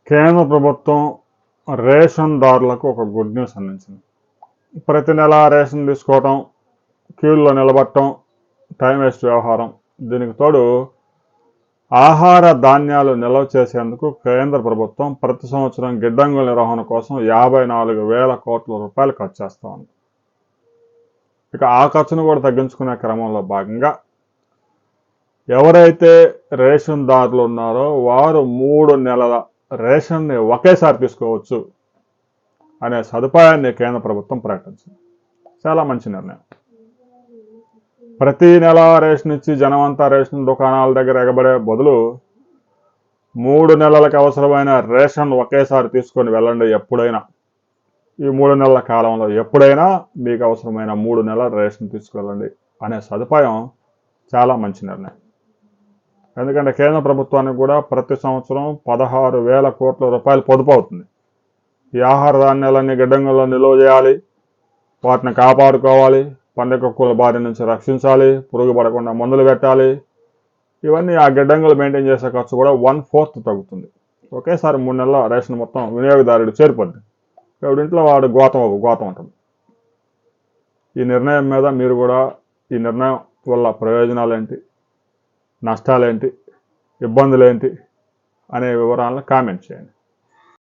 కేంద్ర ప్రభుత్వం రేషన్దారులకు ఒక గుడ్ న్యూస్ అందించింది. ప్రతి నెల రేషన్ తీసుకోవటం, క్యూల్లో నిలబడటం, టైం వేస్ట్ వ్యవహారం. దీనికి తోడు ఆహార ధాన్యాలు నిల్వ చేసేందుకు కేంద్ర ప్రభుత్వం ప్రతి సంవత్సరం గిడ్డంగుల నిర్వహణ కోసం 54,000 కోట్ల రూపాయలు ఖర్చు చేస్తూ ఉంది. ఇక ఆ ఖర్చును కూడా తగ్గించుకునే క్రమంలో భాగంగా ఎవరైతే రేషన్దారులు ఉన్నారో వారు 3 నెలల రేషన్ని ఒకేసారి తీసుకోవచ్చు అనే సదుపాయాన్ని కేంద్ర ప్రభుత్వం ప్రకటించింది. చాలా మంచి నిర్ణయం. ప్రతి నెల రేషన్ ఇచ్చి జనమంతా రేషన్ దుకాణాల దగ్గర ఎగబడే బదులు 3 నెలలకు అవసరమైన రేషన్ ఒకేసారి తీసుకొని వెళ్ళండి. ఎప్పుడైనా ఈ 3 నెలల కాలంలో ఎప్పుడైనా మీకు అవసరమైన 3 నెలల రేషన్ తీసుకువెళ్ళండి అనే సదుపాయం చాలా మంచి నిర్ణయం. ఎందుకంటే కేంద్ర ప్రభుత్వానికి కూడా ప్రతి సంవత్సరం 16,000 కోట్ల రూపాయలు పొదుపు అవుతుంది. ఈ ఆహార ధాన్యాలన్నీ గిడ్డంగుల్లో నిల్వ చేయాలి, వాటిని కాపాడుకోవాలి, పందికొక్కుల బారి నుంచి రక్షించాలి, పురుగు పడకుండా మందులు పెట్టాలి. ఇవన్నీ ఆ గిడ్డంగులు మెయింటైన్ చేసే ఖర్చు కూడా 1/4 తగ్గుతుంది. ఒకేసారి 3 నెలల రేషన్ మొత్తం వినియోగదారుడు చేరిపోద్ది. కాబట్టి ఇంట్లో వాడు గోతం ఉంటుంది. ఈ నిర్ణయం మీద మీరు కూడా ఈ నిర్ణయం వల్ల ప్రయోజనాలేంటి, నష్టాలేంటి, ఇబ్బందులేంటి అనే వివరాలను కామెంట్ చేయండి.